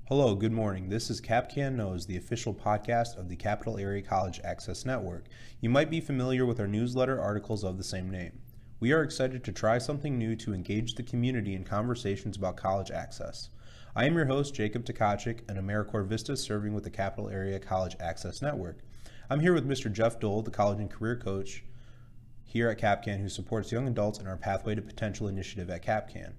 Hello, good morning. This is CapCAN Knows, the official podcast of the Capital Area College Access Network. You might be familiar with our newsletter articles of the same name. We are excited to try something new to engage the community in conversations about college access. I am your host, Jacob Tkachik, an AmeriCorps Vista serving with the Capital Area College Access Network. I'm here with Mr. Jeff Dole, the college and career coach here at CapCAN, who supports young adults in our Pathway to Potential initiative at CapCAN.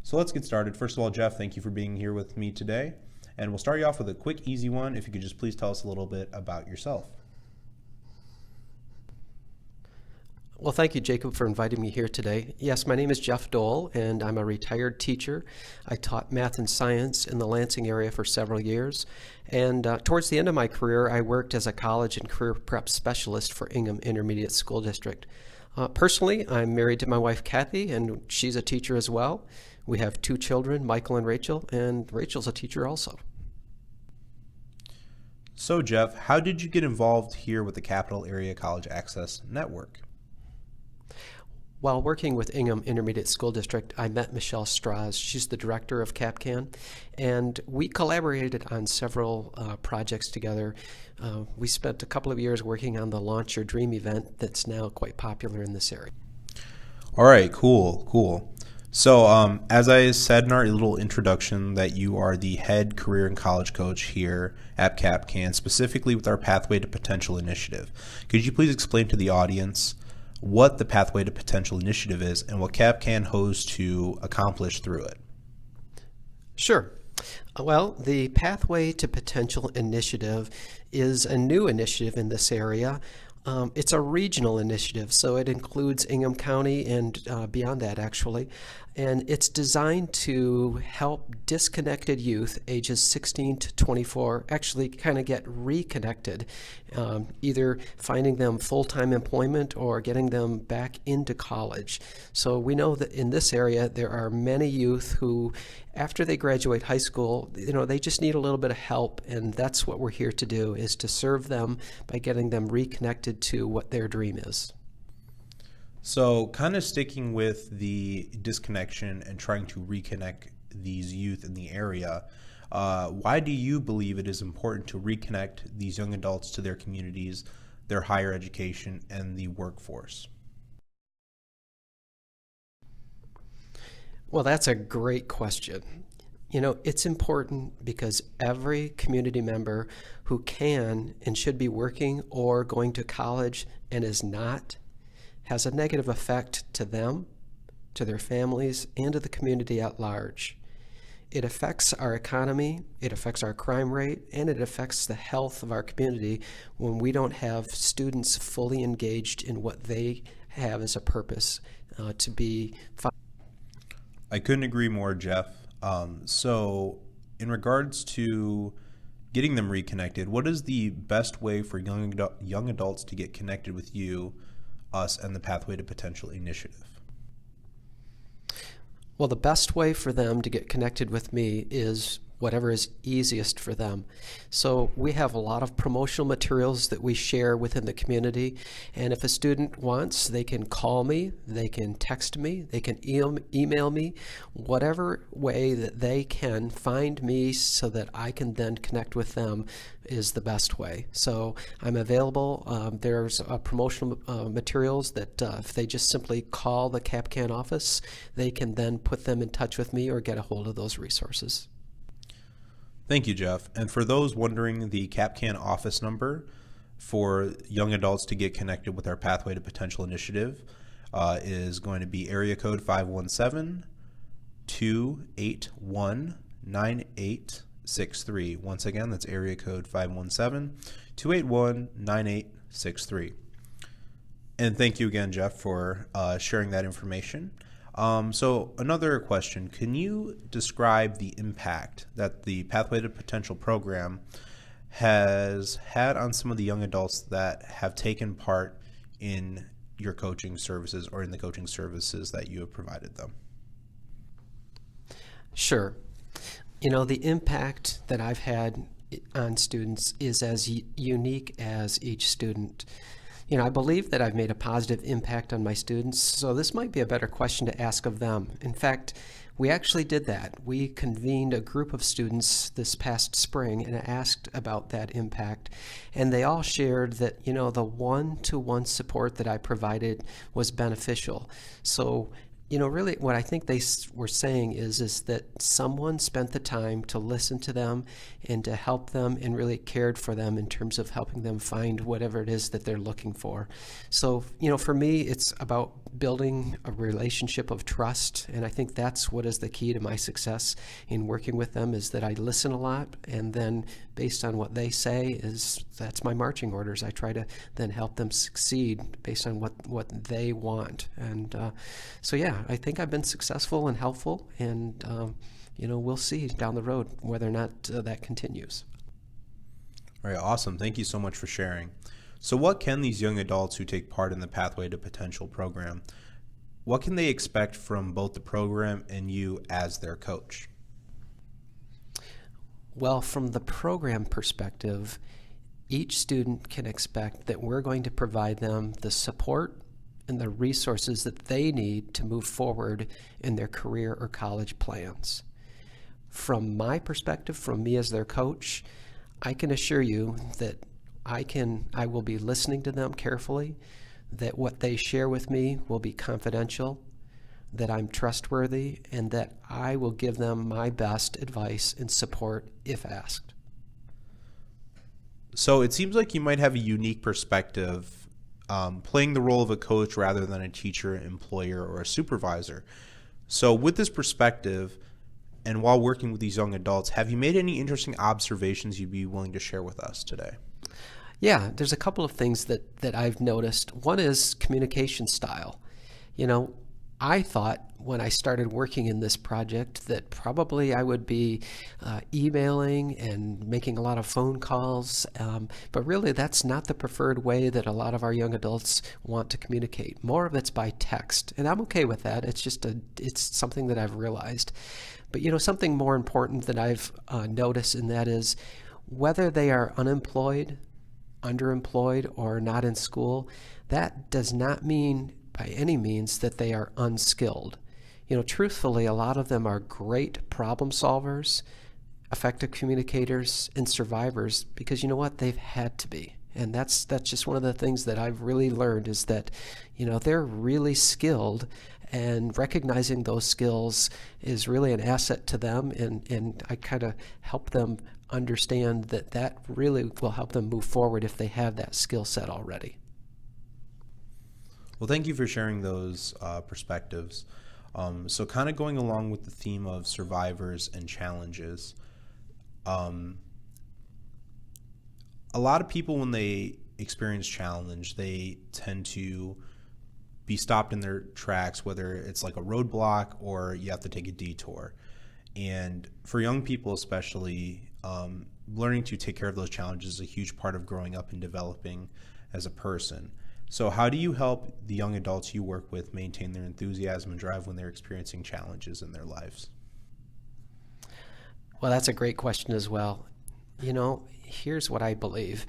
So let's get started. First of all, Jeff, thank you for being here with me today. And we'll start you off with a quick, easy one. If you could just please tell us a little bit about yourself. Well, thank you, Jacob, for inviting me here today. Yes, my name is Jeff Dole, and I'm a retired teacher. I taught math and science in the Lansing area for several years. And towards the end of my career, I worked as a college and career prep specialist for Ingham Intermediate School District. Personally, I'm married to my wife, Kathy, and she's a teacher as well. We have 2 children, Michael and Rachel's a teacher also. So, Jeff, how did you get involved here with the Capital Area College Access Network? While working with Ingham Intermediate School District, I met Michelle Strauss. She's the director of CapCAN, and we collaborated on several projects together. We spent a couple of years working on the Launch Your Dream event that's now quite popular in this area. All right, cool. So, as I said in our little introduction, that you are the head career and college coach here at CapCAN, specifically with our Pathway to Potential initiative. Could you please explain to the audience what the Pathway to Potential initiative is and what CapCAN hopes to accomplish through it? Sure. Well, the Pathway to Potential initiative is a new initiative in this area. It's a regional initiative, so it includes Ingham County and beyond that, actually. And it's designed to help disconnected youth ages 16 to 24 actually kind of get reconnected, either finding them full-time employment or getting them back into college. So we know that in this area, there are many youth who, after they graduate high school, they just need a little bit of help, and that's what we're here to do, is to serve them by getting them reconnected to what their dream is. So, kind of sticking with the disconnection and trying to reconnect these youth in the area, why do you believe it is important to reconnect these young adults to their communities, their higher education, and the workforce? Well, that's a great question. It's important because every community member who can and should be working or going to college and is not has a negative effect to them, to their families, and to the community at large. It affects our economy, it affects our crime rate, and it affects the health of our community when we don't have students fully engaged in what they have as a purpose to be. I couldn't agree more, Jeff. So in regards to getting them reconnected, what is the best way for young adults to get connected with you, us, and the Pathway to Potential initiative? Well, the best way for them to get connected with me is whatever is easiest for them. So we have a lot of promotional materials that we share within the community, and if a student wants, they can call me, they can text me, they can email me, whatever way that they can find me so that I can then connect with them is the best way. So I'm available. There's promotional materials that if they just simply call the CapCAN office, they can then put them in touch with me or get a hold of those resources. Thank you, Jeff. And for those wondering, the CapCAN office number for young adults to get connected with our Pathway to Potential initiative is going to be area code 517-281-9863. Once again, that's area code 517-281-9863. And thank you again, Jeff, for sharing that information. So another question, can you describe the impact that the Pathway to Potential program has had on some of the young adults that have taken part in your coaching services or in the coaching services that you have provided them? Sure. The impact that I've had on students is as unique as each student. I believe that I've made a positive impact on my students, so this might be a better question to ask of them. In fact, We actually did that. We convened a group of students this past spring and asked about that impact. And they all shared that, the one-to-one support that I provided was beneficial. So, really what I think they were saying is that someone spent the time to listen to them and to help them and really cared for them in terms of helping them find whatever it is that they're looking for. So, for me, it's about building a relationship of trust, and I think that's what is the key to my success in working with them, is that I listen a lot, and then based on what they say, that's my marching orders. I try to then help them succeed based on what they want. And so yeah, I think I've been successful and helpful, and we'll see down the road whether or not that continues. All right, awesome. Thank you so much for sharing. So what can these young adults who take part in the Pathway to Potential program, what can they expect from both the program and you as their coach? Well, from the program perspective, each student can expect that we're going to provide them the support and the resources that they need to move forward in their career or college plans. From my perspective, from me as their coach, I can assure you that I will be listening to them carefully, that what they share with me will be confidential, that I'm trustworthy, and that I will give them my best advice and support if asked. So it seems like you might have a unique perspective, playing the role of a coach rather than a teacher, employer, or a supervisor. So with this perspective, and while working with these young adults, have you made any interesting observations you'd be willing to share with us today? Yeah, there's a couple of things that I've noticed. One is communication style. I thought when I started working in this project that probably I would be emailing and making a lot of phone calls, but really that's not the preferred way that a lot of our young adults want to communicate. More of it's by text, and I'm okay with that. It's something that I've realized. But something more important that I've noticed, and that is whether they are unemployed, underemployed, or not in school, that does not mean by any means that they are unskilled. Truthfully, a lot of them are great problem solvers, effective communicators, and survivors because they've had to be. And that's just one of the things that I've really learned is that, they're really skilled, and recognizing those skills is really an asset to them, and I kind of help them understand that really will help them move forward if they have that skill set already. Well, thank you for sharing those perspectives. So kind of going along with the theme of survivors and challenges, a lot of people, when they experience challenge, they tend to be stopped in their tracks, whether it's like a roadblock or you have to take a detour. And for young people especially, learning to take care of those challenges is a huge part of growing up and developing as a person. So how do you help the young adults you work with maintain their enthusiasm and drive when they're experiencing challenges in their lives? Well, that's a great question as well. Here's what I believe.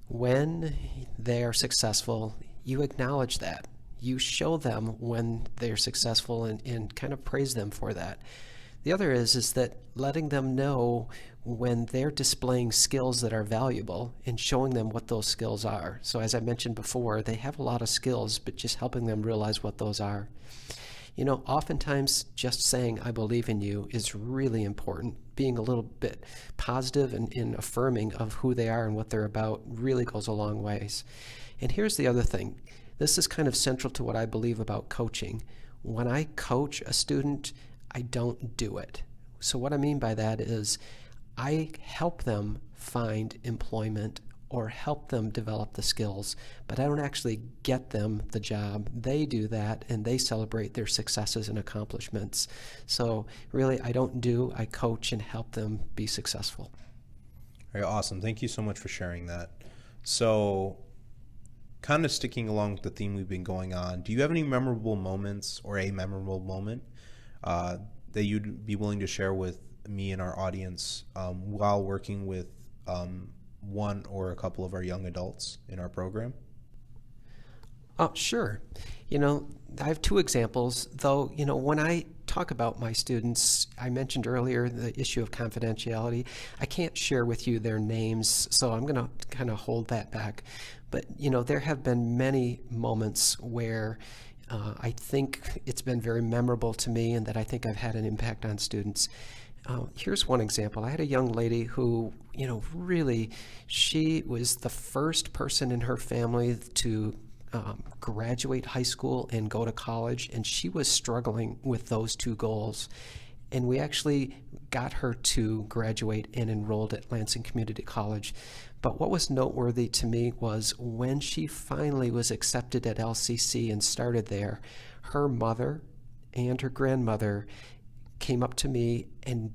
When they are successful, you acknowledge that. You show them when they're successful and kind of praise them for that. The other is that letting them know when they're displaying skills that are valuable and showing them what those skills are. So as I mentioned before, they have a lot of skills, but just helping them realize what those are. Oftentimes just saying, I believe in you is really important. Being a little bit positive and affirming of who they are and what they're about really goes a long ways. And here's the other thing. This is kind of central to what I believe about coaching. When I coach a student, I don't do it. So what I mean by that is I help them find employment or help them develop the skills, but I don't actually get them the job. They do that, and they celebrate their successes and accomplishments. So really, I coach and help them be successful. Very awesome. Thank you so much for sharing that. So kind of sticking along with the theme we've been going on, do you have any memorable moments or a memorable moment that you'd be willing to share with me and our audience while working with one or a couple of our young adults in our program? Oh, sure. I have two examples, though, when I talk about my students, I mentioned earlier the issue of confidentiality. I can't share with you their names, so I'm going to kind of hold that back. But, there have been many moments where I think it's been very memorable to me and that I think I've had an impact on students. Here's one example. I had a young lady who, really, she was the first person in her family to graduate high school and go to college, and she was struggling with those two goals. And we actually got her to graduate and enrolled at Lansing Community College. But what was noteworthy to me was when she finally was accepted at LCC and started there, her mother and her grandmother came up to me and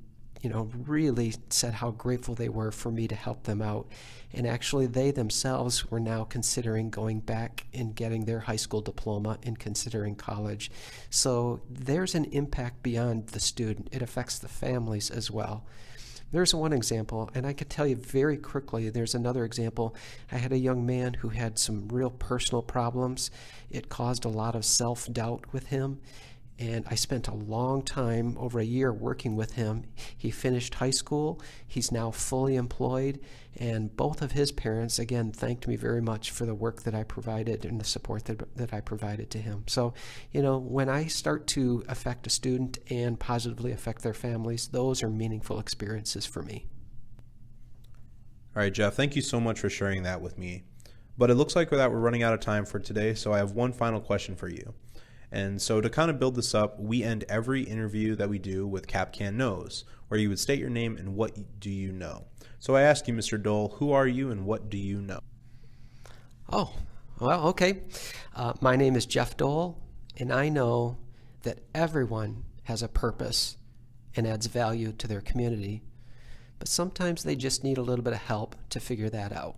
really said how grateful they were for me to help them out. And actually they themselves were now considering going back and getting their high school diploma and considering college. So there's an impact beyond the student. It affects the families as well. There's one example, and I could tell you very quickly, there's another example. I had a young man who had some real personal problems. It caused a lot of self-doubt with him. And I spent a long time, over a year, working with him. He finished high school. He's now fully employed. And both of his parents, again, thanked me very much for the work that I provided and the support that I provided to him. So, when I start to affect a student and positively affect their families, those are meaningful experiences for me. All right, Jeff, thank you so much for sharing that with me. But it looks like that we're running out of time for today, so I have one final question for you. And so to kind of build this up, we end every interview that we do with CapCAN Knows, where you would state your name and what do you know. So I ask you, Mr. Dole, who are you and what do you know? Oh, well, okay. My name is Jeff Dole, and I know that everyone has a purpose and adds value to their community, but sometimes they just need a little bit of help to figure that out.